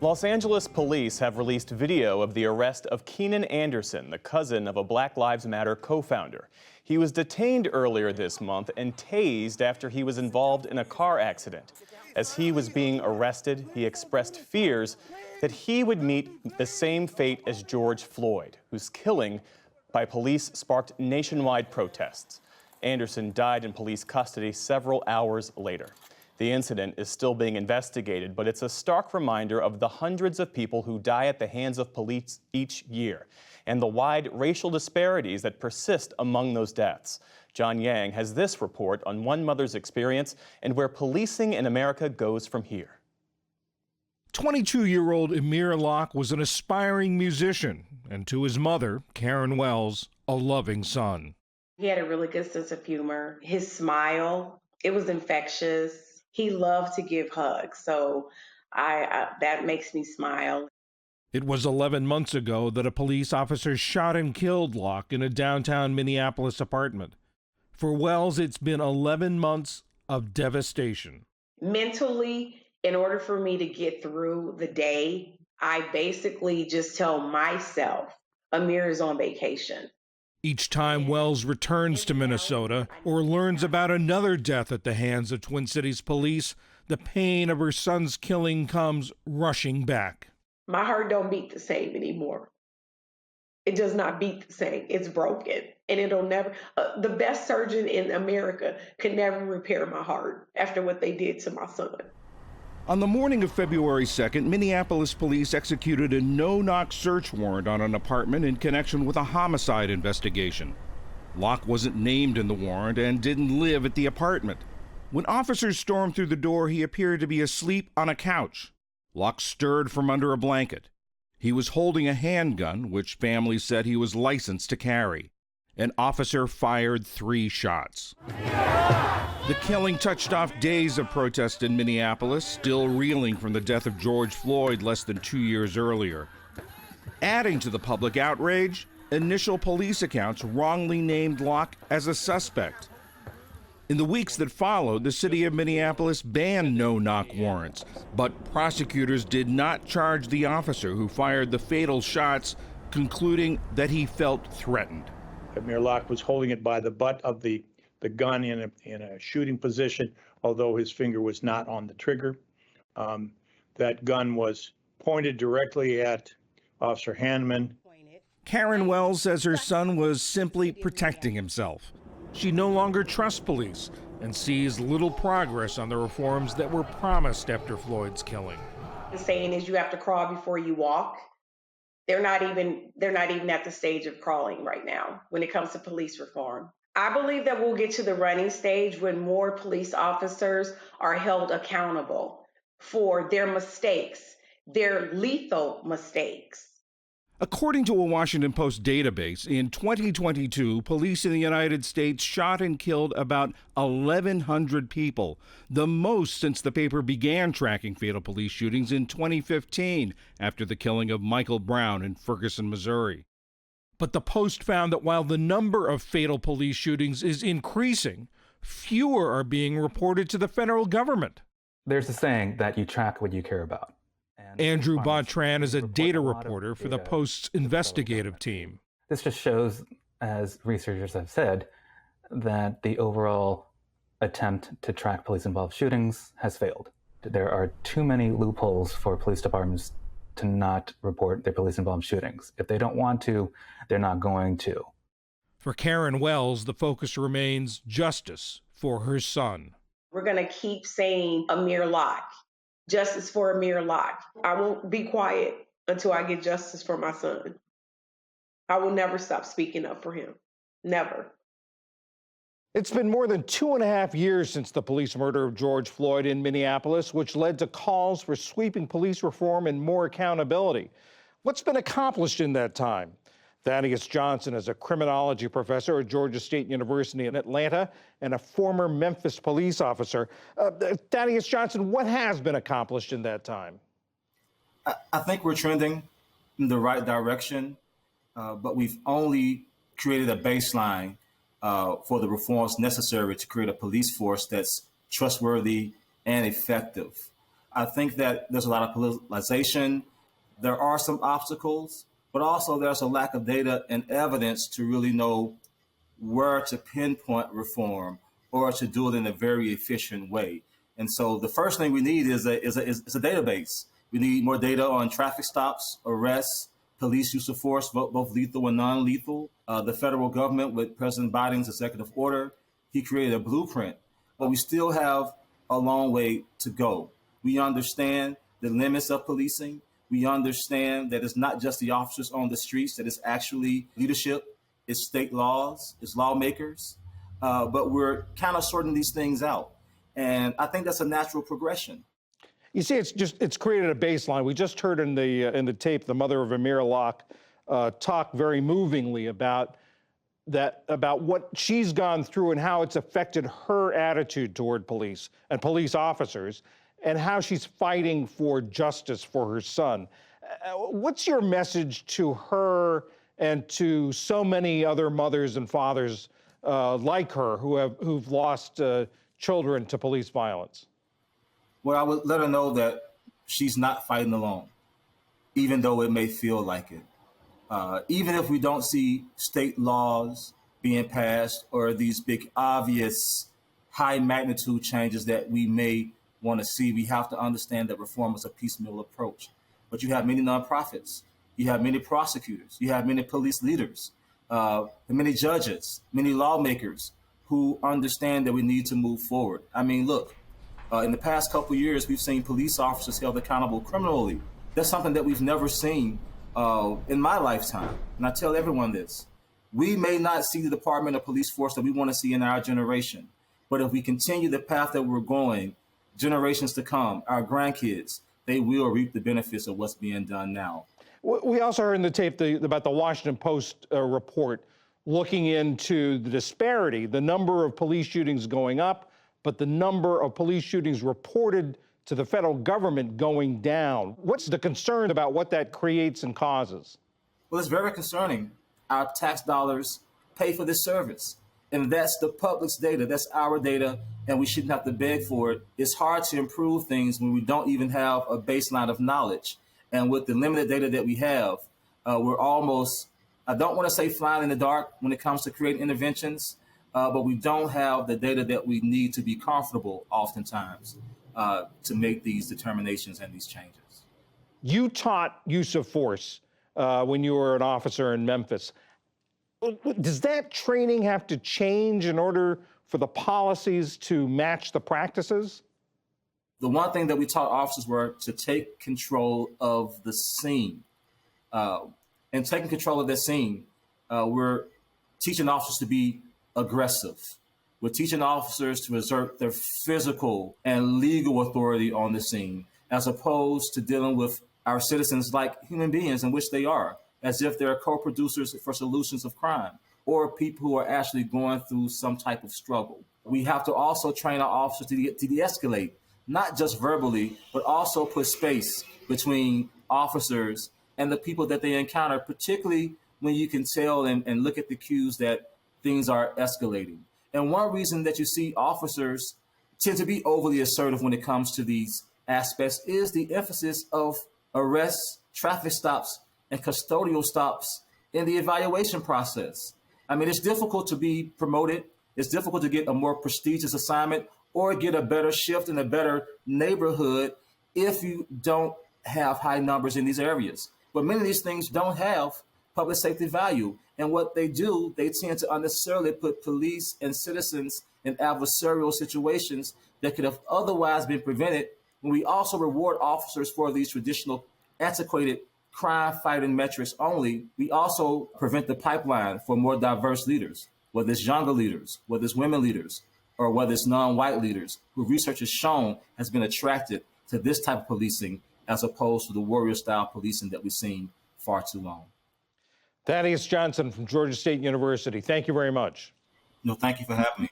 Los Angeles police have released video of the arrest of Keenan Anderson, the cousin of a Black Lives Matter co-founder. He was detained earlier this month and tased after he was involved in a car accident. As he was being arrested, he expressed fears that he would meet the same fate as George Floyd, whose killing by police sparked nationwide protests. Anderson died in police custody several hours later. The incident is still being investigated, but it's a stark reminder of the hundreds of people who die at the hands of police each year and the wide racial disparities that persist among those deaths. John Yang has this report on one mother's experience and where policing in America goes from here. 22-year-old Amir Locke was an aspiring musician and, to his mother, Karen Wells, a loving son. He had a really good sense of humor. His smile, it was infectious. He loved to give hugs, so that makes me smile. It was 11 months ago that a police officer shot and killed Locke in a downtown Minneapolis apartment. For Wells, it's been 11 months of devastation. Mentally, in order for me to get through the day, I basically just tell myself, Amir is on vacation. Each time Wells returns to Minnesota or learns about another death at the hands of Twin Cities police, the pain of her son's killing comes rushing back. My heart don't beat the same anymore. It does not beat the same. It's broken. And it'll never, the best surgeon in America could never repair my heart after what they did to my son. On the morning of February 2nd, Minneapolis police executed a no-knock search warrant on an apartment in connection with a homicide investigation. Locke wasn't named in the warrant and didn't live at the apartment. When officers stormed through the door, he appeared to be asleep on a couch. Locke stirred from under a blanket. He was holding a handgun, which family said he was licensed to carry. An officer fired 3 shots. The killing touched off days of protest in Minneapolis, still reeling from the death of George Floyd less than 2 years earlier. Adding to the public outrage, initial police accounts wrongly named Locke as a suspect. In the weeks that followed, the city of Minneapolis banned no-knock warrants, but prosecutors did not charge the officer who fired the fatal shots, concluding that he felt threatened. Amir Locke was holding it by the butt of the gun in a shooting position, although his finger was not on the trigger. That gun was pointed directly at Officer Hanman. Karen Wells says her son was simply protecting himself. She no longer trusts police and sees little progress on the reforms that were promised after Floyd's killing. The saying is you have to crawl before you walk. They're not even at the stage of crawling right now when it comes to police reform. I believe that we'll get to the running stage when more police officers are held accountable for their mistakes, their lethal mistakes. According to a Washington Post database, in 2022, police in the United States shot and killed about 1,100 people, the most since the paper began tracking fatal police shootings in 2015 after the killing of Michael Brown in Ferguson, Missouri. But the Post found that while the number of fatal police shootings is increasing, fewer are being reported to the federal government. There's a saying that you track what you care about. Andrew Bautran is a data reporter for the Post's investigative team. This just shows, as researchers have said, that the overall attempt to track police-involved shootings has failed. There are too many loopholes for police departments to not report their police-involved shootings. If they don't want to, they're not going to. For Karen Wells, the focus remains justice for her son. We're going to keep saying Amir Locke. Justice for Amir Locke. I won't be quiet until I get justice for my son. I will never stop speaking up for him. Never. It's been more than 2.5 years since the police murder of George Floyd in Minneapolis, which led to calls for sweeping police reform and more accountability. What's been accomplished in that time? Thaddeus Johnson is a criminology professor at Georgia State University in Atlanta and a former Memphis police officer. Thaddeus Johnson, what has been accomplished in that time? I think we're trending in the right direction, but we've only created a baseline for the reforms necessary to create a police force that's trustworthy and effective. I think that there's a lot of politicization. There are some obstacles, but also there's a lack of data and evidence to really know where to pinpoint reform or to do it in a very efficient way. And so the first thing we need is a database. We need more data on traffic stops, arrests, police use of force, both lethal and non-lethal. The federal government, with President Biden's executive order, he created a blueprint, but we still have a long way to go. We understand the limits of policing. We understand that it's not just the officers on the streets, that it's actually leadership, it's state laws, it's lawmakers, but we're kind of sorting these things out. And I think that's a natural progression. You see, it's created a baseline. We just heard in the tape the mother of Amir Locke talk very movingly about what she's gone through and how it's affected her attitude toward police and police officers, and how she's fighting for justice for her son. What's your message to her and to so many other mothers and fathers like her who've lost children to police violence? Well, I would let her know that she's not fighting alone, even though it may feel like it. Even if we don't see state laws being passed or these big, obvious, high magnitude changes that we may want to see, we have to understand that reform is a piecemeal approach. But you have many nonprofits, you have many prosecutors, you have many police leaders, many judges, many lawmakers who understand that we need to move forward. I mean, look, in the past couple of years, we've seen police officers held accountable criminally. That's something that we've never seen in my lifetime. And I tell everyone this: we may not see the Department of Police Force that we want to see in our generation, but if we continue the path that we're going, generations to come, our grandkids, they will reap the benefits of what's being done now. We also heard in the tape about the Washington Post report looking into the disparity, the number of police shootings going up, but the number of police shootings reported to the federal government going down. What's the concern about what that creates and causes? Well, it's very concerning. Our tax dollars pay for this service. And that's the public's data, that's our data, and we shouldn't have to beg for it. It's hard to improve things when we don't even have a baseline of knowledge. And with the limited data that we have, we're almost, I don't want to say flying in the dark when it comes to creating interventions, but we don't have the data that we need to be comfortable oftentimes to make these determinations and these changes. You taught use of force when you were an officer in Memphis. Does that training have to change in order for the policies to match the practices? The one thing that we taught officers were to take control of the scene. And taking control of that scene, we're teaching officers to be aggressive. We're teaching officers to exert their physical and legal authority on the scene, as opposed to dealing with our citizens like human beings, in which they are, as if they're co-producers for solutions of crime, or people who are actually going through some type of struggle. We have to also train our officers to de-escalate, not just verbally, but also put space between officers and the people that they encounter, particularly when you can tell and look at the cues that things are escalating. And one reason that you see officers tend to be overly assertive when it comes to these aspects is the emphasis of arrests, traffic stops, and custodial stops in the evaluation process. I mean, it's difficult to be promoted. It's difficult to get a more prestigious assignment or get a better shift in a better neighborhood if you don't have high numbers in these areas. But many of these things don't have public safety value. And what they do, they tend to unnecessarily put police and citizens in adversarial situations that could have otherwise been prevented, when we also reward officers for these traditional antiquated crime fighting metrics only. We also prevent the pipeline for more diverse leaders, whether it's younger leaders, whether it's women leaders, or whether it's non-white leaders, who research has shown has been attracted to this type of policing as opposed to the warrior style policing that we've seen far too long. Thaddeus Johnson from Georgia State University, thank you very much. No, thank you for having me.